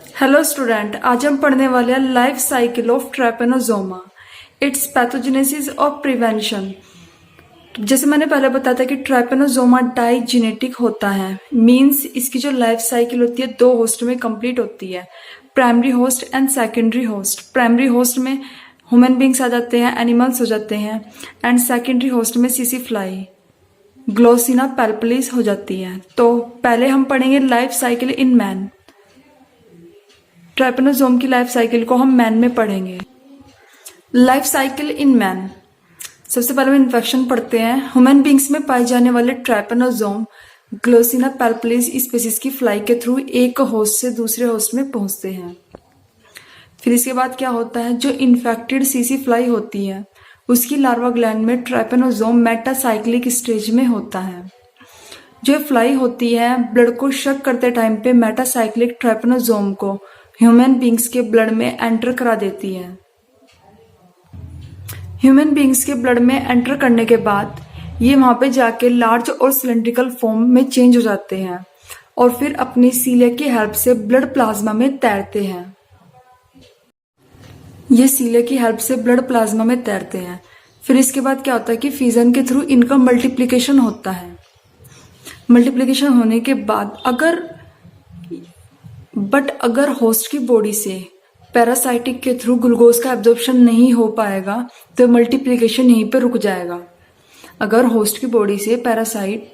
Hello student, आज हम पढ़ने वाले हैं life cycle of trypanosoma, its pathogenesis और प्रिवेंशन। जैसे मैंने पहले बताया था कि ट्रैपेनोजोमा डाइजेनेटिक होता है, मींस इसकी जो लाइफ साइकिल होती है दो होस्ट में कंप्लीट होती है, primary host and secondary host. Primary host में ह्यूमन बींग्स आ जाते हैं, एनिमल्स हो जाते हैं, एंड सेकेंडरी होस्ट में सीसी फ्लाई, ग्लोसिना पैल्पलिस हो जाती है। तो पहले हम पढ़ेंगे लाइफ साइकिल इन मैन। ट्रैपेनोजोम की लाइफ साइकिल को हम मैन में पढ़ेंगे। लाइफ साइकिल इन मैन, सबसे पहले हम इन्फेक्शन पढ़ते हैं। ह्यूमन बींग्स में पाए जाने वाले ट्रैपेनोजोम ग्लोसिना पैल्पलिस स्पीसीज की फ्लाई के थ्रू एक होस्ट से दूसरे होस्ट में पहुंचते हैं। फिर इसके बाद क्या होता है, जो इन्फेक्टेड सीसी फ्लाई होती है उसकी लार्वा ग्लैंड में ट्रैपेनोजोम मेटासाइक्लिक स्टेज में होता है। जो फ्लाई होती है ब्लड को शक करते टाइम पे मेटासाइक्लिक ट्रैपेनोजोम को ह्यूमन बींग्स के ब्लड में एंटर करा देती है। ह्यूमन बींग्स के ब्लड में एंटर करने के बाद ये वहां पे जाके लार्ज और सिलेंड्रिकल फॉर्म में चेंज हो जाते हैं और फिर अपनी सीलिया की हेल्प से ब्लड प्लाज्मा में तैरते हैं। ये सीलिया की हेल्प से ब्लड प्लाज्मा में तैरते हैं। फिर इसके बाद क्या होता है कि फिजन के थ्रू इनका मल्टीप्लिकेशन होता है। मल्टीप्लिकेशन होने के बाद अगर होस्ट की बॉडी से पैरासाइटिक के थ्रू ग्लूकोज का एब्जॉर्प्शन नहीं हो पाएगा तो मल्टीप्लिकेशन यहीं पे रुक जाएगा। अगर होस्ट की बॉडी से पैरासाइट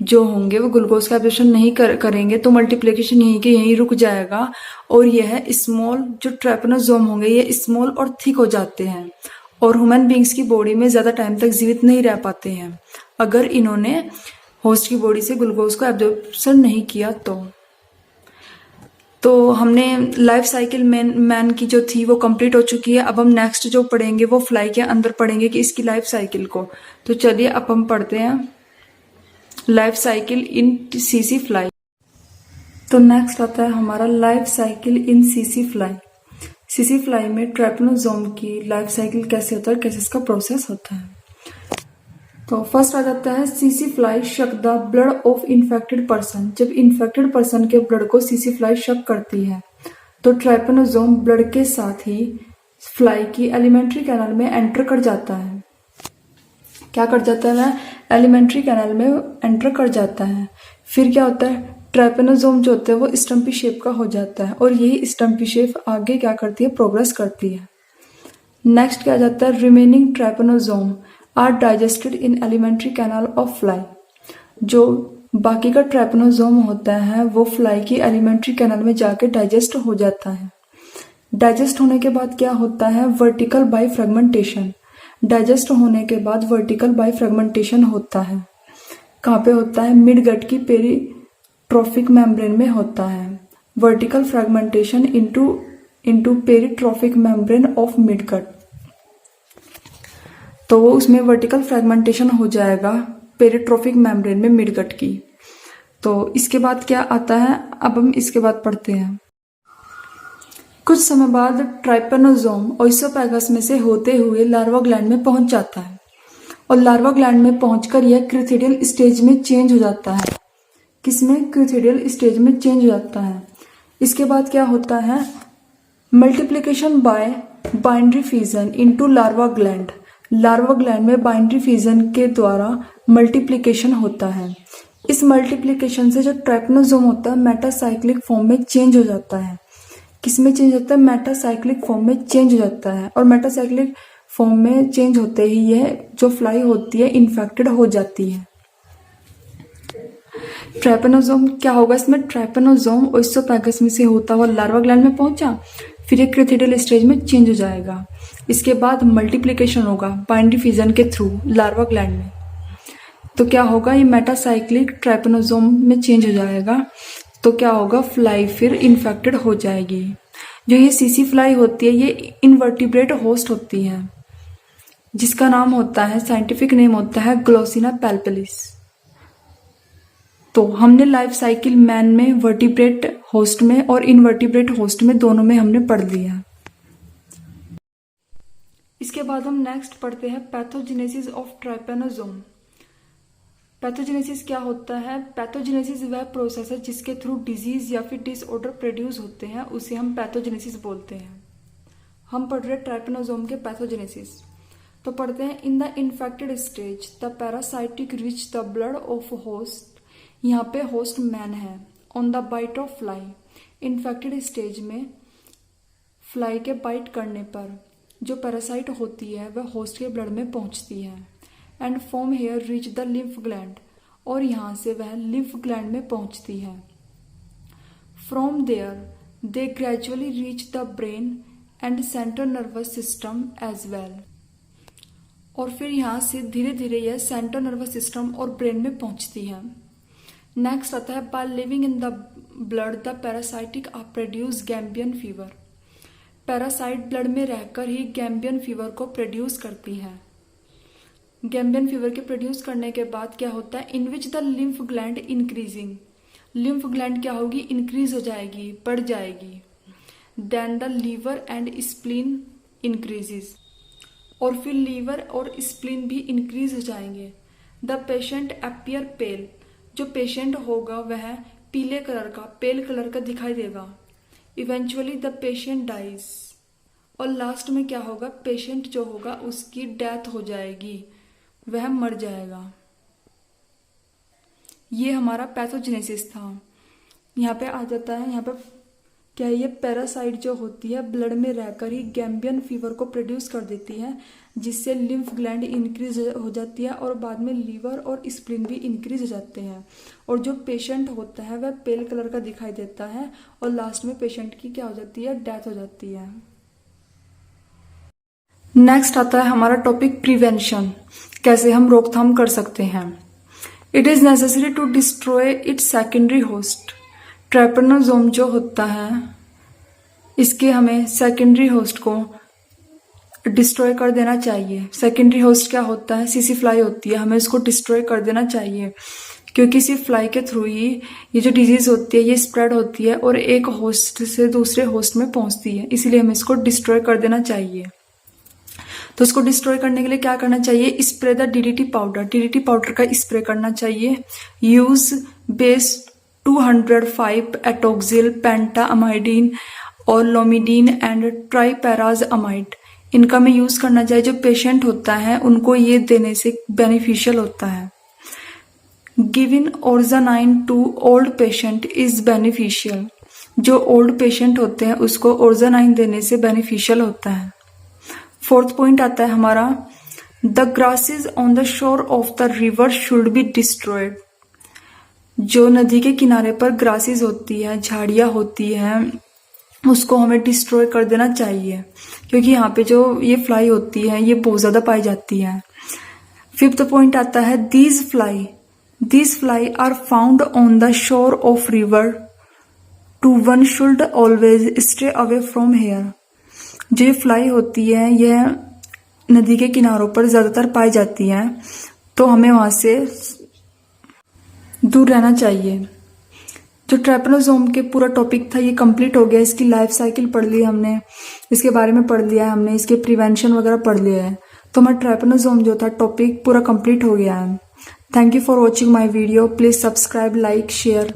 जो होंगे वो ग्लूकोज का एब्जॉर्प्शन नहीं करेंगे तो मल्टीप्लिकेशन यहीं के यहीं रुक जाएगा और यह स्मॉल जो ट्रैपेनोजोम होंगे ये स्मॉल और थिक हो जाते हैं और ह्यूमन बींग्स की बॉडी में ज्यादा टाइम तक जीवित नहीं रह पाते हैं अगर इन्होंने होस्ट की बॉडी से ग्लूकोज का एब्जॉर्प्शन नहीं किया तो हमने लाइफ साइकिल मैन की जो थी वो कंप्लीट हो चुकी है। अब हम नेक्स्ट जो पढ़ेंगे वो फ्लाई के अंदर पढ़ेंगे कि इसकी लाइफ साइकिल को। तो चलिए अब हम पढ़ते हैं life cycle in CC fly. तो नेक्स्ट आता है हमारा life cycle in CC fly. CC fly में ट्रैपेनोजोम की लाइफ साइकिल कैसे होता है, कैसे इसका प्रोसेस होता है। तो फर्स्ट आ जाता है सीसी फ्लाई शक the blood of infected person. जब इन्फेक्टेड पर्सन के ब्लड को सीसी फ्लाई शक करती है तो ट्रैपेनोजोम ब्लड के साथ ही फ्लाई की एलिमेंट्री कैनाल में एंटर कर जाता है। क्या कर जाता है, एलिमेंट्री कैनाल में एंटर कर जाता है। फिर क्या होता है, ट्रैपेनोजोम जो होता है वो स्टम्पी शेप का हो जाता है और यही स्टम्पी शेप आगे क्या करती है, प्रोग्रेस करती है। नेक्स्ट क्या जाता है, remaining trypanosome are digested in alimentary canal of fly. जो बाकी का ट्रैपेनोजोम होता है वो फ्लाई की एलिमेंट्री कैनाल में जाके डाइजेस्ट हो जाता है। डाइजेस्ट होने के बाद क्या होता है, वर्टिकल बाय फ्रेगमेंटेशन। डाइजेस्ट होने के बाद वर्टिकल बाय फ्रेगमेंटेशन होता है। कहाँ पे होता है, मिड गट की पेरीट्रोफिक मेम्ब्रेन में होता है। Vertical fragmentation into peritrophic membrane of mid gut. तो वो उसमें वर्टिकल फ्रेगमेंटेशन हो जाएगा पेरीट्रोफिक मेम्ब्रेन में मिड गट की। तो इसके बाद क्या आता है, अब हम इसके बाद पढ़ते हैं। कुछ समय बाद ट्रैपेनोजोम ओइसोपैगस में से होते हुए लार्वा ग्लैंड में पहुंच जाता है और लार्वा ग्लैंड में पहुंचकर यह क्रिथिडियल स्टेज में चेंज हो जाता है। किसमें, क्रिथिडियल स्टेज में चेंज हो जाता है। इसके बाद क्या होता है, multiplication bye boundary fission into larva gland. Larva gland में बाइंड्री फिजन के द्वारा मल्टीप्लिकेशन होता है। इस मल्टीप्लिकेशन से जो ट्रैपेनोजोम होता है मेटासाइक्लिक फॉर्म में चेंज हो जाता है। किसमें चेंज होता है, मेटासाइक्लिक फॉर्म में चेंज हो जाता है और मेटासाइक्लिक फॉर्म में चेंज होते ही यह जो फ्लाई होती है इन्फेक्टेड हो जाती है। ट्रैपेनोजोम क्या होगा इसमें, ट्रैपेनोजोम ओइसोपैगस में से होता हुआ लार्वा ग्लैंड में पहुंचा, फिर एक क्रिथिडियल स्टेज में चेंज हो जाएगा। इसके बाद मल्टीप्लिकेशन होगा बाइंड्री फिजन के थ्रू लार्वा ग्लैंड में। तो क्या होगा, ये मेटासाइक्लिक ट्रैपेनोजोम में चेंज हो जाएगा। तो क्या होगा, फ्लाई फिर इन्फेक्टेड हो जाएगी। जो ये सीसी फ्लाई होती है ये इनवर्टिब्रेट होस्ट होती है जिसका नाम होता है, साइंटिफिक नेम होता है ग्लोसिना पैल्पलिस। तो हमने लाइफ साइकिल मैन में वर्टिब्रेट होस्ट में और इनवर्टिब्रेट होस्ट में दोनों में हमने पढ़ लिया। इसके बाद हम नेक्स्ट पढ़ते हैं पैथोजेनेसिस ऑफ ट्रैपेनोजोम। पैथोजेनेसिस क्या होता है? पैथोजेनेसिस वह प्रोसेस है जिसके थ्रू डिजीज या फिर डिसऑर्डर प्रोड्यूस होते हैं, उसे हम पैथोजेनेसिस बोलते हैं। हम पढ़ रहे ट्राइपेनोसोम के पैथोजेनेसिस। तो पढ़ते हैं, in the infected stage the parasitic reach the blood of host. यहाँ पे होस्ट मैन है। On the bite of fly, infected stage में फ्लाई के बाइट करने पर जो पैरासाइट होती है वह होस्ट के ब्लड में पहुंचती है। And from here reach the lymph gland, और यहाँ से वह लिम्फ ग्लैंड में पहुंचती है। From there they gradually reach the brain and central nervous system as well, और फिर यहाँ से धीरे धीरे यह सेंट्रल नर्वस सिस्टम और ब्रेन में पहुंचती है। नेक्स्ट आता है, by living in the blood the parasitic are produce Gambian fever. Parasite blood में रहकर ही गैम्बियन फीवर को प्रोड्यूस करती है। गैम्बियन फीवर के प्रोड्यूस करने के बाद क्या होता है, in which the lymph gland increasing, lymph gland क्या होगी, इंक्रीज हो जाएगी, बढ़ जाएगी। Then the liver and spleen increases, और फिर लीवर और स्प्लीन भी इंक्रीज हो जाएंगे। द पेशेंट अपीयर पेल, जो पेशेंट होगा वह पीले कलर का, पेल कलर का दिखाई देगा। इवेंचुअली द पेशेंट डाइज, और लास्ट में क्या होगा, पेशेंट जो होगा उसकी डेथ हो जाएगी, वह मर जाएगा। ये हमारा पैथोजेनेसिस था। यहाँ पे आ जाता है, यहाँ पे क्या है, ये पैरासाइट जो होती है ब्लड में रहकर ही गैम्बियन फीवर को प्रोड्यूस कर देती है, जिससे लिम्फ ग्लैंड इंक्रीज हो जाती है और बाद में लीवर और स्प्लीन भी इंक्रीज हो जाते हैं। और जो पेशेंट होता है वह पेल कलर का दिखाई देता है, और लास्ट में पेशेंट की क्या हो जाती है, डेथ हो जाती है। नेक्स्ट आता है हमारा टॉपिक प्रिवेंशन, कैसे हम रोकथाम कर सकते हैं। It is necessary to destroy its secondary host. Trypanosome जो होता है इसके हमें सेकेंडरी होस्ट को डिस्ट्रॉय कर देना चाहिए। सेकेंडरी होस्ट क्या होता है, सीसी फ्लाई होती है, हमें इसको डिस्ट्रॉय कर देना चाहिए, क्योंकि इसी फ्लाई के थ्रू ही ये जो डिजीज होती है ये स्प्रेड होती है और एक होस्ट से दूसरे होस्ट में पहुंचती है, इसीलिए हमें इसको डिस्ट्रॉय कर देना चाहिए। तो इसको डिस्ट्रॉय करने के लिए क्या करना चाहिए, spray the DDT powder, DDT powder का स्प्रे करना चाहिए। यूज बेस 205 एटोक्सिल पेंटाअमाइडिन और लोमिडीन एंड ट्राइपैराजअमाइड, इनका में यूज करना चाहिए। जो पेशेंट होता है उनको ये देने से बेनिफिशियल होता है। Giving arginine to old patient is beneficial, जो ओल्ड पेशेंट होते हैं उसको ओर्जानाइन देने से बेनिफिशियल होता है। फोर्थ पॉइंट आता है हमारा, the grasses on the shore of the river should be destroyed. जो नदी के किनारे पर ग्रासेस होती है, झाड़ियां होती हैं, उसको हमें डिस्ट्रॉय कर देना चाहिए, क्योंकि यहाँ पे जो ये फ्लाई होती है ये बहुत ज्यादा पाई जाती है। फिफ्थ पॉइंट आता है, these fly are found on the shore of river to one should always stay away from here. जो ये फ्लाई होती है यह नदी के किनारों पर ज्यादातर पाई जाती है, तो हमें वहां से दूर रहना चाहिए। जो ट्राइपेनोसोम के पूरा टॉपिक था ये कंप्लीट हो गया। इसकी लाइफ साइकिल पढ़ ली हमने, इसके बारे में पढ़ लिया है हमने, इसके प्रिवेंशन वगैरह पढ़ लिया है, तो हमारा ट्राइपेनोसोम जो था टॉपिक पूरा कंप्लीट हो गया है। Thank you for watching my video. Please subscribe, like, share